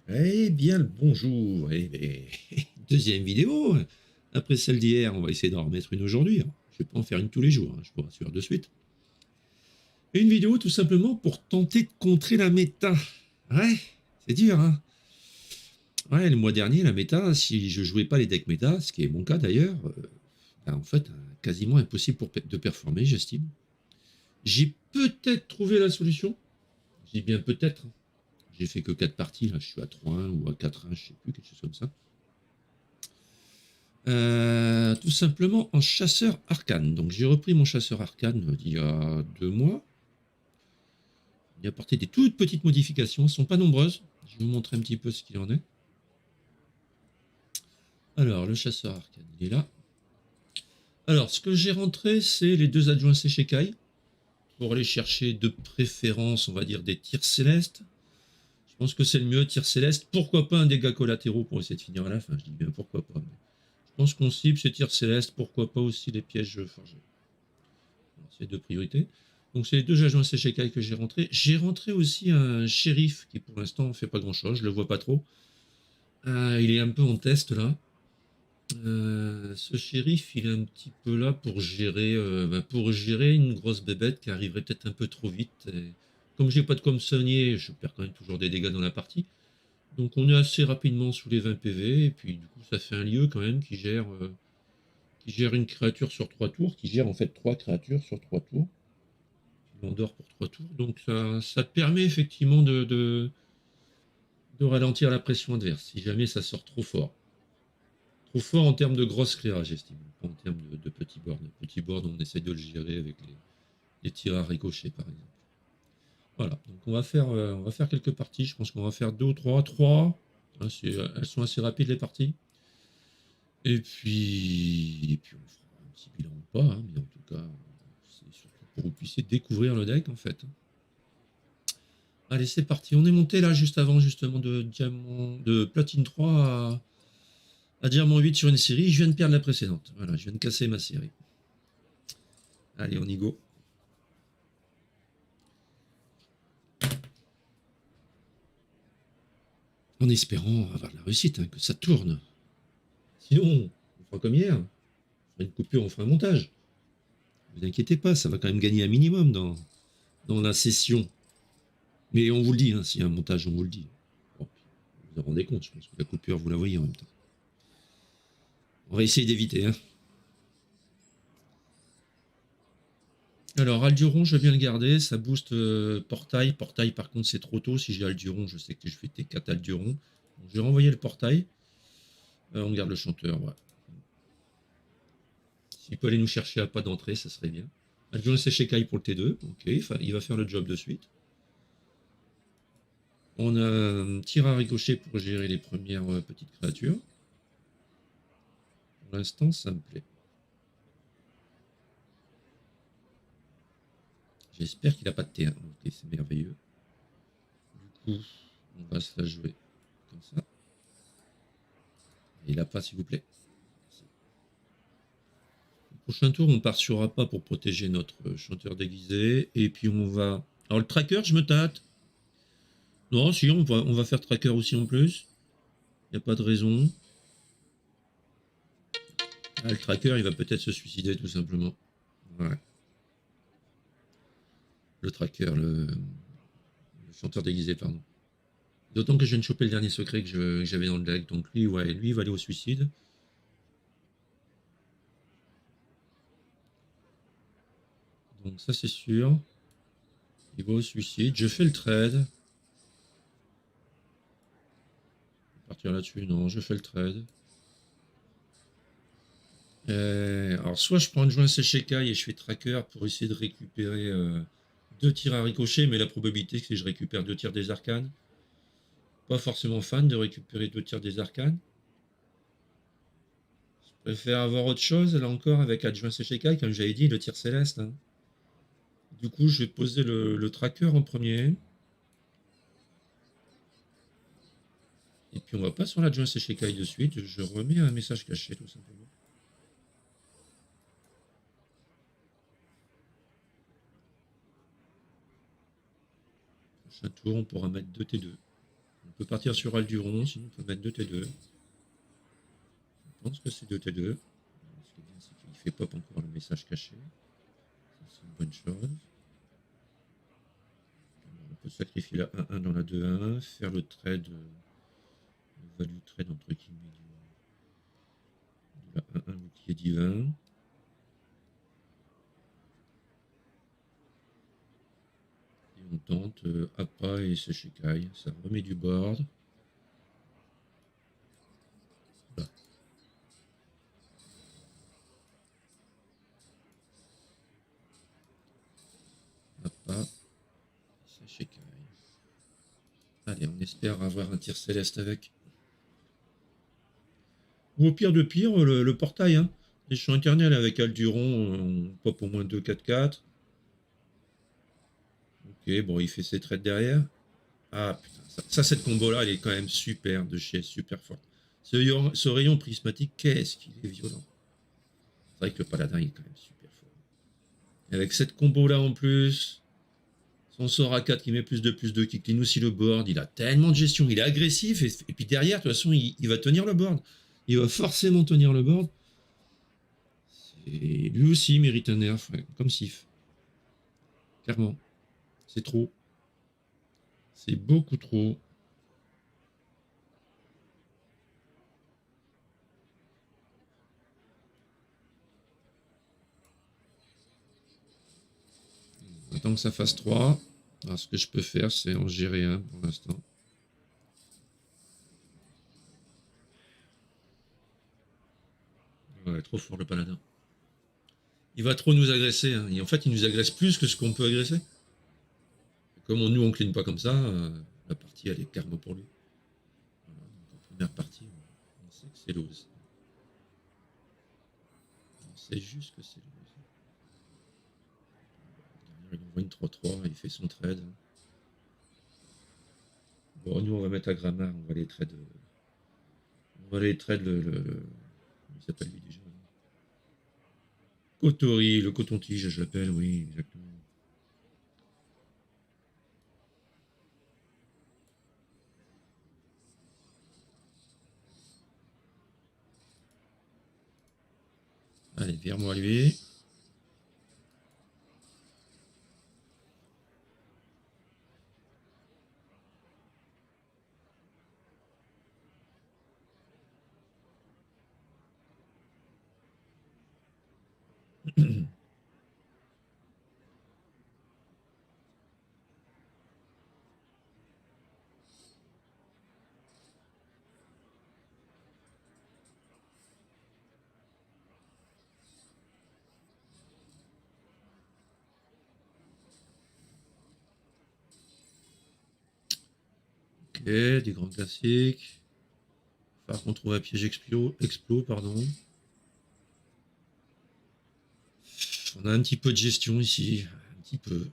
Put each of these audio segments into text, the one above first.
Eh bien, le bonjour. Deuxième vidéo. Après celle d'hier, on va essayer d'en remettre une aujourd'hui. Je vais pas en faire une tous les jours, je vous rassure de suite. Une vidéo tout simplement pour tenter de contrer la méta. Ouais, c'est dur, hein. Ouais, le mois dernier, la méta, si je jouais pas les decks méta, ce qui est mon cas d'ailleurs, en fait, quasiment impossible de performer, j'estime. J'ai peut-être trouvé la solution. Je dis bien peut-être. J'ai fait que 4 parties, là, je suis à 3-1 ou à 4-1, je sais plus, quelque chose comme ça. Tout simplement en chasseur arcane. Donc j'ai repris mon chasseur arcane il y a 2 mois. Il a apporté des toutes petites modifications, elles ne sont pas nombreuses. Je vais vous montrer un petit peu ce qu'il en est. Alors le chasseur arcane, il est là. Alors ce que j'ai rentré, c'est les deux adjoints Sechekai pour aller chercher de préférence, on va dire, des tirs célestes. Je pense que c'est le mieux, tir céleste. Pourquoi pas un dégât collatéraux pour essayer de finir à la fin. Je dis bien pourquoi pas. Mais je pense qu'on cible ces tirs célestes. Pourquoi pas aussi les pièges forgés. C'est deux priorités. Donc c'est les deux adjoints Sechekai que j'ai rentré. J'ai rentré aussi un shérif qui pour l'instant ne fait pas grand chose, je le vois pas trop. Il est un peu en test là. Ce shérif, il est un petit peu là pour gérer une grosse bébête qui arriverait peut-être un peu trop vite. Et comme j'ai pas de comsonnier, je perds quand même toujours des dégâts dans la partie. Donc on est assez rapidement sous les 20 PV, et puis du coup ça fait un lieu quand même qui gère une créature sur 3 tours, qui gère en fait 3 créatures sur 3 tours. Il endort pour 3 tours. Donc ça permet effectivement de ralentir la pression adverse, si jamais ça sort trop fort. Trop fort en termes de grosses créas, j'estime, pas en termes de petits boards. Petit board, on essaie de le gérer avec les tirs à ricochet, par exemple. Voilà, donc on va faire quelques parties. Je pense qu'on va faire 2 ou 3. 3. Hein, elles sont assez rapides, les parties. Et puis on fera un petit bilan ou pas, hein, mais en tout cas, c'est surtout pour que vous puissiez découvrir le deck, en fait. Allez, c'est parti. On est monté là juste avant justement de platine 3 à diamant 8 sur une série. Je viens de perdre la précédente. Voilà, je viens de casser ma série. Allez, on y go. En espérant avoir de la réussite, hein, que ça tourne. Sinon, on fera comme hier. On fera une coupure, on fera un montage. Ne vous inquiétez pas, ça va quand même gagner un minimum dans la session. Mais on vous le dit, hein, s'il y a un montage, on vous le dit. Bon, vous vous en rendez compte, je pense que la coupure, vous la voyez en même temps. On va essayer d'éviter, hein. Alors, Alduron, je vais bien le garder. Ça booste portail. Portail, par contre, c'est trop tôt. Si j'ai Alduron, je sais que je fais T4 Alduron. Donc, je vais renvoyer le portail. On garde le chanteur, ouais. S'il peut aller nous chercher à pas d'entrée, ça serait bien. Alduron, c'est chez Kai pour le T2. Ok, il va faire le job de suite. On a un tir à ricochet pour gérer les premières petites créatures. Pour l'instant, ça me plaît. J'espère qu'il n'a pas de T1. Ok, c'est merveilleux. Du coup, on va se la jouer comme ça. Et il n'a pas, s'il vous plaît. Le prochain tour, on part sur APA pour protéger notre chanteur déguisé. Et puis on va... Alors le tracker, je me tâte. Non, si, on va faire tracker aussi en plus. Il n'y a pas de raison. Ah, le tracker, il va peut-être se suicider tout simplement. Ouais. Le tracker, le chanteur déguisé, pardon. D'autant que je viens de choper le dernier secret que j'avais dans le deck. Donc lui, ouais, lui, il va aller au suicide. Donc ça, c'est sûr. Il va au suicide. Je fais le trade. Partir là-dessus, non, je fais le trade. Alors, soit je prends un joint Sechekai et je fais tracker pour essayer de récupérer 2 tirs à ricochet, mais la probabilité c'est que je récupère 2 tirs des arcanes. Pas forcément fan de récupérer 2 tirs des arcanes. Je préfère avoir autre chose, là encore, avec adjoint Sechekai, comme j'avais dit, le tir céleste, hein. Du coup, je vais poser le tracker en premier. Et puis on va pas sur l'adjoint Sechekai de suite, je remets un message caché tout simplement. Prochain tour, on pourra mettre 2 T2. On peut partir sur Alduron, sinon on peut mettre 2 T2. Je pense que c'est 2 T2. Ce qui est bien, c'est qu'il fait pop encore le message caché. Ça, c'est une bonne chose. On peut sacrifier la 1-1 dans la 2-1, faire le trade, le value trade entre guillemets de la 1-1 bouclier divin. Et on tente Appa et Seshikai. Ça remet du board. Voilà. Appa, Seshikai. Allez, on espère avoir un tir céleste avec. Ou au pire de pire, le portail. Hein. Les champs éternels avec Alduron, on pop au moins 2 4-4. Ok, bon, il fait ses trades derrière. Ah putain, ça cette combo-là, elle est quand même super de chez super forte. Ce rayon prismatique, qu'est-ce qu'il est violent. C'est vrai que le paladin, il est quand même super fort. Et avec cette combo-là en plus, son sort à 4 qui met plus de qui clean aussi le board, il a tellement de gestion, il est agressif, et puis derrière, de toute façon, il va tenir le board. Il va forcément tenir le board. Et lui aussi il mérite un nerf, ouais, comme Sif. Clairement. C'est trop. C'est beaucoup trop. Attends que ça fasse 3. Alors, ce que je peux faire, c'est en gérer un pour l'instant. Ouais, trop fort le paladin. Il va trop nous agresser. Hein. Et en fait, il nous agresse plus que ce qu'on peut agresser. Comme nous, on clean pas comme ça, la partie, elle est karma pour lui. Voilà, donc en première partie, on sait que c'est lose. On sait juste que c'est lose. Il envoie une 3-3, il fait son trade. Bon, nous, on va mettre à Grammar, on va les trade. On va les trade comment il s'appelle lui déjà? Kotori, le coton-tige, je l'appelle, oui, exactement. Allez, vire-moi lui. Ok, des grands classiques. Il va falloir qu'on trouve un piège explo, pardon. On a un petit peu de gestion ici, un petit peu.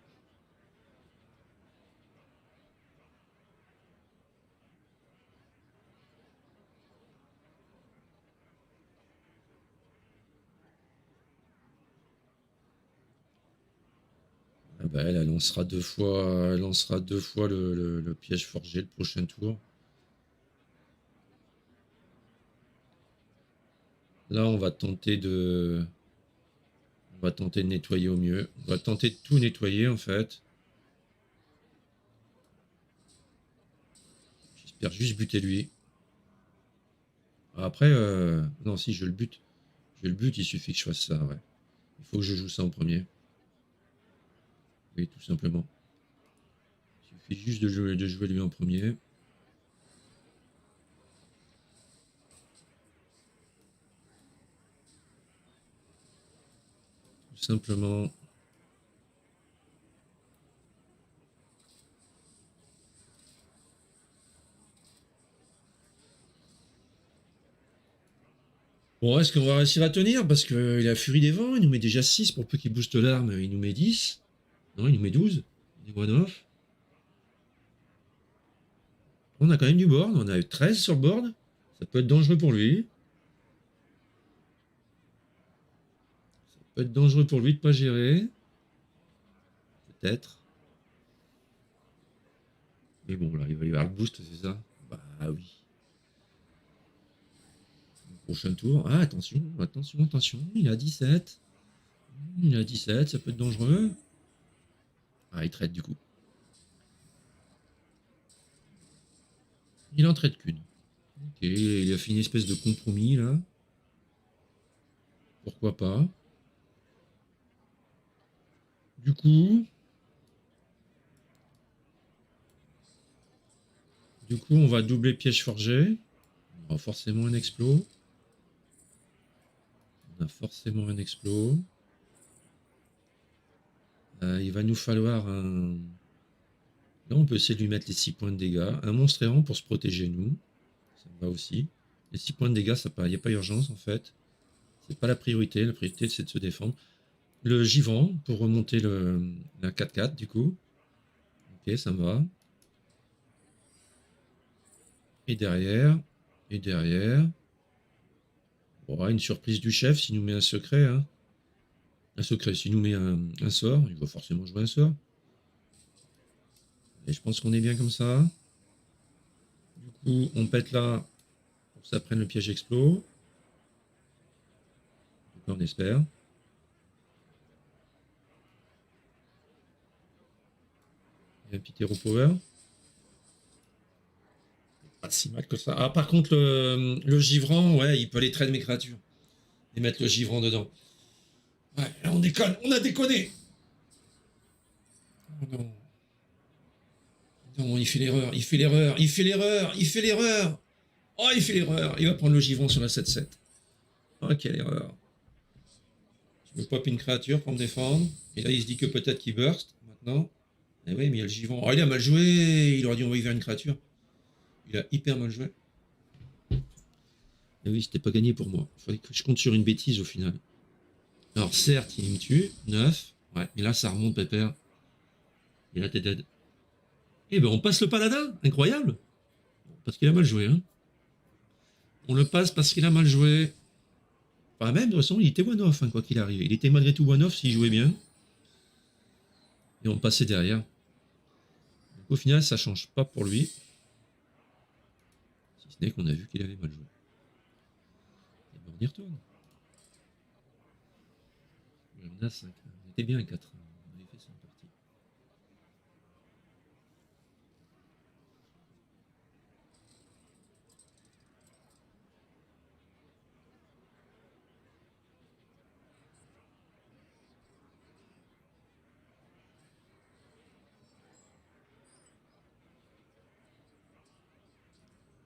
Ah bah elle lancera deux fois, le piège forgé le prochain tour. Là, on va tenter de nettoyer au mieux. On va tenter de tout nettoyer en fait. J'espère juste buter lui. Après, non, si je le bute. Il suffit que je fasse ça, ouais. Il faut que je joue ça en premier. Oui, tout simplement. Il suffit juste de jouer lui en premier. Tout simplement. Bon, est-ce qu'on va réussir à tenir? Parce qu'il a Furie des Vents, il nous met déjà 6 pour peu qu'il booste l'arme, il nous met 10. Non, il nous met 12. Il est one-off. On a quand même du board, on a 13 sur le board. Ça peut être dangereux pour lui. Ça peut être dangereux pour lui de pas gérer. Peut-être. Mais bon, là, il va y avoir le boost, c'est ça. Ah oui. Prochain tour. Ah, attention, attention, attention. Il a 17. Il a 17, ça peut être dangereux. Ah, il traite du coup. Il en traite qu'une. Ok, il a fait une espèce de compromis là. Pourquoi pas. Du coup, on va doubler piège forgé. On a forcément un explos. On a forcément un explos. Il va nous falloir un... Là, on peut essayer de lui mettre les 6 points de dégâts. Un monstre errant pour se protéger, nous. Ça me va aussi. Les 6 points de dégâts, il n'y a pas urgence, en fait. C'est pas la priorité. La priorité, c'est de se défendre. Le givran pour remonter la 4-4, du coup. Ok, ça me va. Et derrière... Oh, une surprise du chef s'il nous met un secret. Hein. Un secret, s'il nous met un sort, il va forcément jouer un sort. Et je pense qu'on est bien comme ça. Du coup, on pète là pour que ça prenne le piège explos. On espère. Il y a un petit hero power. Pas si mal que ça. Ah, par contre, le givrant, ouais, il peut aller traîner mes créatures. Et mettre le givrant dedans. Ouais, là, on déconne. On a déconné. Oh non. Non, il fait l'erreur. Il fait l'erreur. Il fait l'erreur. Il fait l'erreur. Oh, il fait l'erreur. Il va prendre le givrant sur la 7-7. Oh, quelle erreur. Je me pop une créature pour me défendre. Et là, il se dit que peut-être qu'il burst maintenant. Eh oui, mais il y a le givrant. Oh, il a mal joué. Il aurait dû envoyer vers une créature. Il a hyper mal joué. Et oui, c'était pas gagné pour moi. Il fallait que je compte sur une bêtise au final. Alors, certes, il me tue. 9. Ouais, mais là, ça remonte, pépère. Et là, t'es dead. Eh ben, on passe le paladin. Incroyable. Parce qu'il a mal joué, hein. On le passe parce qu'il a mal joué. Enfin, même, de toute façon, il était one-off, hein, quoi qu'il arrive. Il était malgré tout one-off s'il jouait bien. Et on passait derrière. Donc, au final, ça change pas pour lui. Si ce n'est qu'on a vu qu'il avait mal joué. Et ben, on y retourne. On a 5. On était bien à 4. On avait fait 5 parties.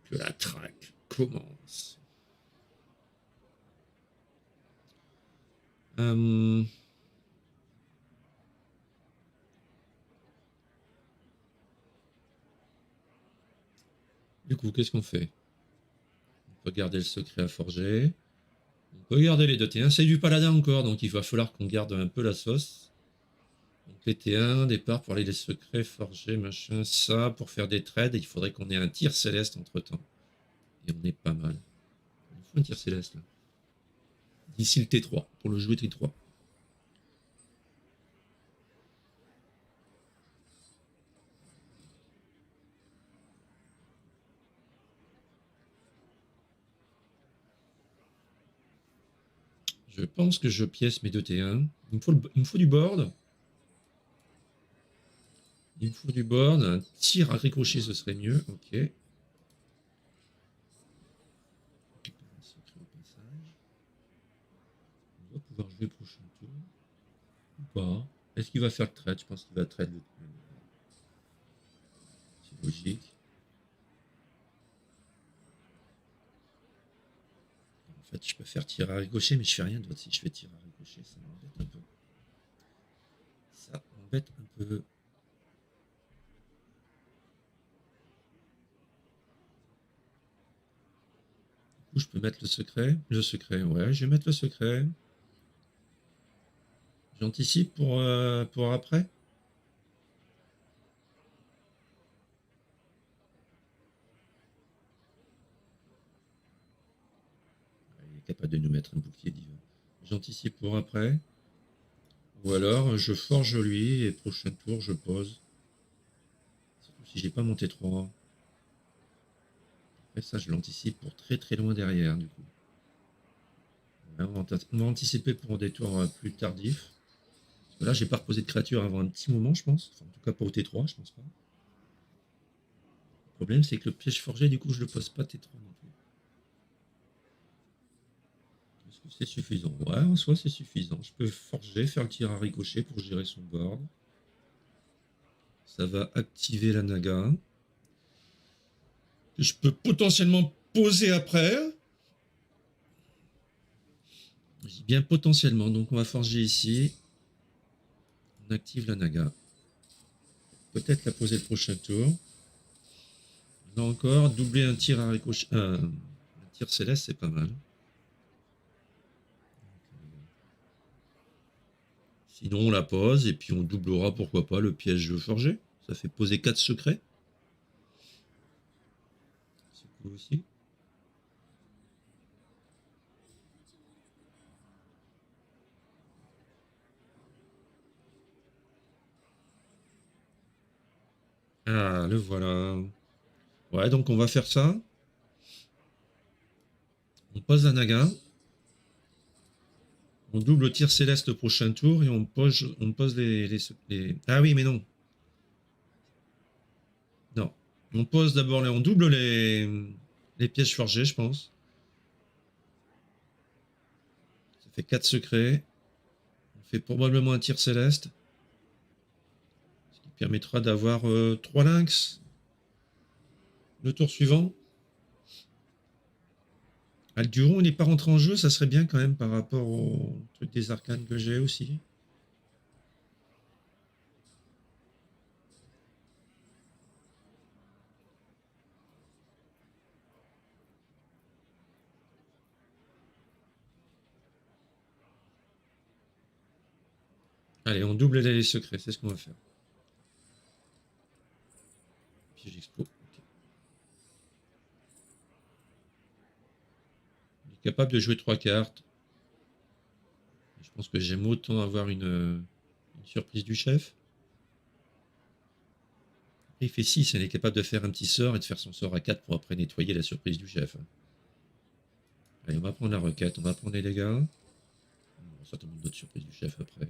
Que la traque commence. Du coup, qu'est-ce qu'on fait? On peut garder le secret à forger. On peut garder les deux T1. C'est du paladin encore, donc il va falloir qu'on garde un peu la sauce. Donc les T1, départ pour aller les secrets, forger, machin, ça, pour faire des trades, il faudrait qu'on ait un tir céleste entre temps. Et on est pas mal. Il faut un tir céleste là. D'ici le T3, pour le jouer T3. Je pense que je pièce mes deux T1. Il me faut du board. Il me faut du board. Un tir à ricochet, ce serait mieux. Ok. Un secret au passage. On doit pouvoir jouer prochain tour. Ou pas. Est-ce qu'il va faire le trade? Je pense qu'il va trade le... C'est logique. En fait, je peux faire tir à ricochet, mais je fais rien d'autre. Si je fais tir à ricochet, ça m'embête un peu. Ça m'embête un peu. Du coup, je peux mettre le secret. Le secret, ouais, je vais mettre le secret. J'anticipe pour après. Il est capable de nous mettre un bouclier divin. J'anticipe pour après. Ou alors, je forge lui et prochain tour, je pose. Surtout si j'ai pas monté 3. Et ça, je l'anticipe pour très très loin derrière, du coup. Ouais, on va anticiper pour des tours plus tardifs. Parce que là, j'ai pas reposé de créature avant un petit moment, je pense. Enfin, en tout cas, pas au T3, je pense pas. Le problème, c'est que le piège forgé, du coup, je le pose pas T3 non plus. Est-ce que c'est suffisant? Ouais, en soi, c'est suffisant. Je peux forger, faire le tir à ricochet pour gérer son board. Ça va activer la naga. Que je peux potentiellement poser après. Je dis bien potentiellement. Donc, on va forger ici. On active la naga. Peut-être la poser le prochain tour. Là encore, doubler un tir à ricochet. Un tir céleste, c'est pas mal. Sinon, on la pose et puis on doublera, pourquoi pas, le piège forgé. Ça fait poser 4 secrets. C'est cool aussi. Ah, le voilà. Ouais, donc on va faire ça. On pose la naga. On double tir céleste le prochain tour et on pose les... Ah oui, mais non. Non. On pose d'abord, on double les pièges forgés, je pense. Ça fait 4 secrets. On fait probablement un tir céleste. Ce qui permettra d'avoir 3 lynx. Le tour suivant. Alduron, il n'est pas rentré en jeu, ça serait bien quand même par rapport au truc des arcanes que j'ai aussi. Allez, on double les secrets, c'est ce qu'on va faire. Piège expo. Okay. On est capable de jouer 3 cartes. Je pense que j'aime autant avoir une surprise du chef. Il fait 6, elle est capable de faire un petit sort et de faire son sort à 4 pour après nettoyer la surprise du chef. Allez, on va prendre la requête, on va prendre les dégâts. On va certainement d'autres surprises du chef après.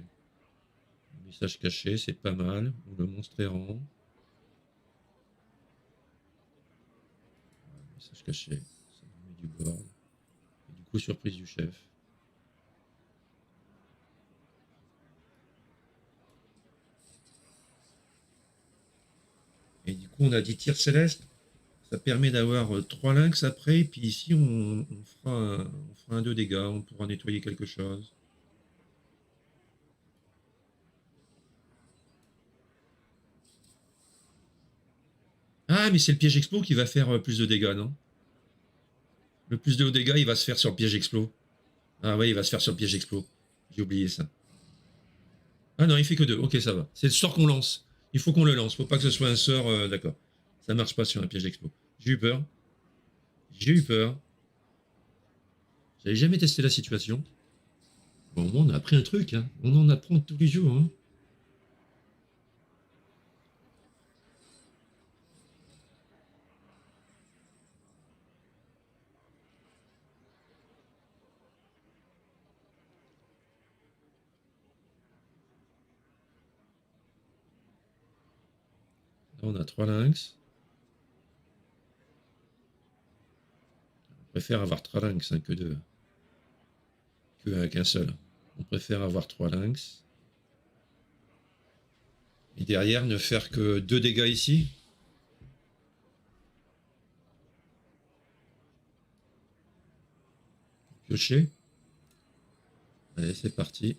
Le message caché, c'est pas mal. Ou le monstre errant. Message caché, ça nous met du board. Et du coup, surprise du chef. Et du coup, on a dit tir céleste. Ça permet d'avoir 3 lynx après. Et puis ici, on fera un 2 dégâts. On pourra nettoyer quelque chose. Ah, mais c'est le piège explo qui va faire plus de dégâts, non? Le plus de dégâts, il va se faire sur le piège explo. Ah ouais, il va se faire sur le piège explo. J'ai oublié ça. Ah non, il fait que 2. Ok, ça va. C'est le sort qu'on lance. Il faut qu'on le lance. Faut pas que ce soit un sort. D'accord. Ça marche pas sur un piège explo. J'ai eu peur. J'ai eu peur. J'avais jamais testé la situation. Bon, au moins, on a appris un truc. Hein. On en apprend tous les jours. Hein. Là, on a 3 lynx. On préfère avoir 3 lynx hein, que 2. Qu'un seul. On préfère avoir 3 lynx. Et derrière, ne faire que 2 dégâts ici. Piocher. Allez, c'est parti.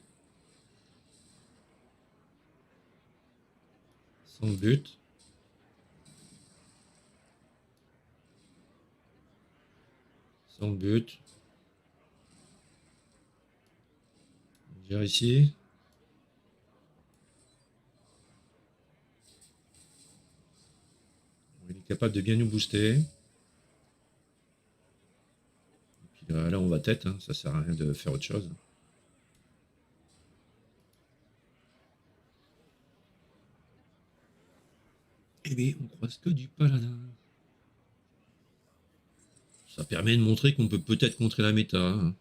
Sans but. Sans but. On gère ici. Il est capable de bien nous booster. Et puis là, on va tête. Hein. Ça sert à rien de faire autre chose. Eh bien, on croise que du paladin. Ça permet de montrer qu'on peut peut-être contrer la méta. Hein.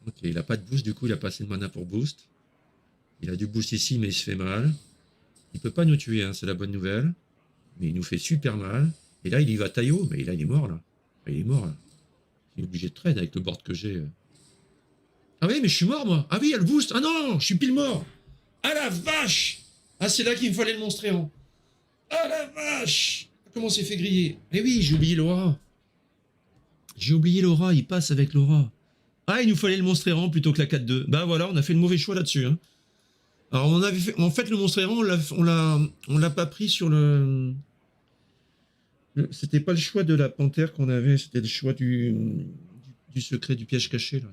Ok, il a pas de boost, du coup il a pas assez de mana pour boost. Il a du boost ici, mais il se fait mal. Il peut pas nous tuer, hein, c'est la bonne nouvelle. Mais il nous fait super mal. Et là, il y va Taillot, mais là, il est mort, là. Il est mort, là. Il est obligé de trade avec le board que j'ai. Ah oui, mais je suis mort, moi. Ah oui, il y a le boost. Ah non, je suis pile mort. Ah la vache. Ah, c'est là qu'il me fallait le monstréant. Ah la vache. Comment c'est fait griller. Eh oui, j'ai oublié l'aura. J'ai oublié l'aura, il passe avec l'aura. Ah, il nous fallait le monstre errant plutôt que la 4-2. Bah voilà, on a fait le mauvais choix là-dessus. Hein. Alors on avait fait, en fait le monstre errant, on l'a pas pris sur c'était pas le choix de la panthère qu'on avait, c'était le choix du secret du piège caché là,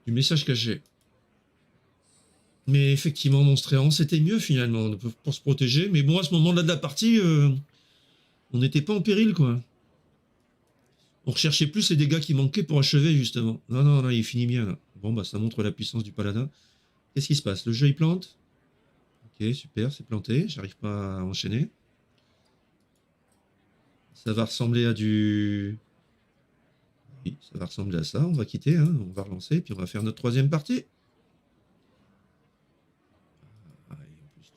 du message caché. Mais effectivement, monstre errant, c'était mieux finalement pour se protéger. Mais bon, à ce moment-là de la partie, on n'était pas en péril quoi. On recherchait plus les dégâts qui manquaient pour achever, justement. Non, non, non, il finit bien, là. Bon, bah, ça montre la puissance du paladin. Qu'est-ce qui se passe? Le jeu, il plante? Ok, super, c'est planté. J'arrive pas à enchaîner. Ça va ressembler à du... Oui, ça va ressembler à ça. On va quitter, hein. On va relancer, puis on va faire notre troisième partie. Ah, et en plus,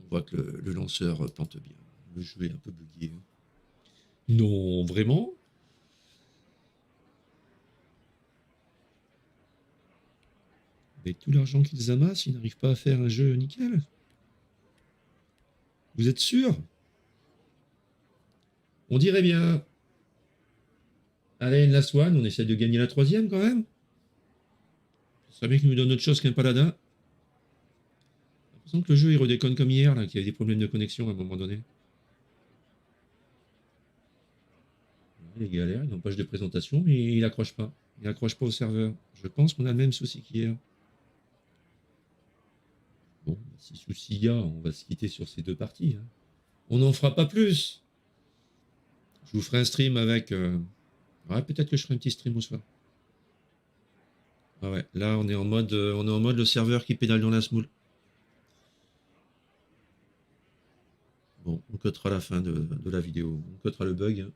on voit que le lanceur plante bien. Le jeu est un peu bugué. Non, vraiment? Avec tout l'argent qu'ils amassent, ils n'arrivent pas à faire un jeu nickel. Vous êtes sûr? On dirait bien. Allez, une last one, on essaie de gagner la troisième quand même. Ça bien qu'il nous donne autre chose qu'un paladin. J'ai l'impression que le jeu il redéconne comme hier, là, qu'il y avait des problèmes de connexion à un moment donné. Les galères, il empêche de présentation, mais il accroche pas. Il accroche pas au serveur. Je pense qu'on a le même souci qu'hier. Bon, si souci il y a, on va se quitter sur ces deux parties. Hein. On n'en fera pas plus. Je vous ferai un stream avec... Ouais, peut-être que je ferai un petit stream au soir. Ah ouais, là on est en mode le serveur qui pédale dans la smoule. Bon, on cutera la fin de la vidéo. On cutera le bug. Hein.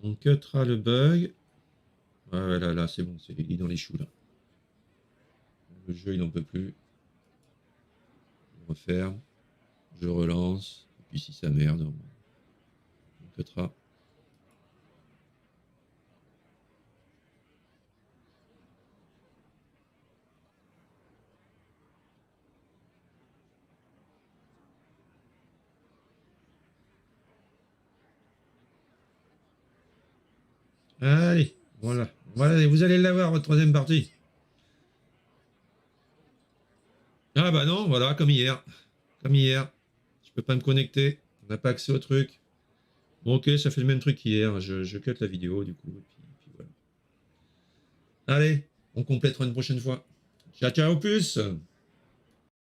On cutera le bug. Ouais, là, c'est bon, il est dans les choux, là. Le jeu, il n'en peut plus. Je referme. Je relance. Et puis si ça merde, on cutera. Allez, voilà. Voilà, vous allez l'avoir, votre troisième partie. Ah bah non, voilà, comme hier. Comme hier. Je peux pas me connecter. On n'a pas accès au truc. Bon, ok, ça fait le même truc qu'hier. Je cut la vidéo, du coup. Et puis voilà. Allez, on complétera une prochaine fois. Ciao, ciao, plus.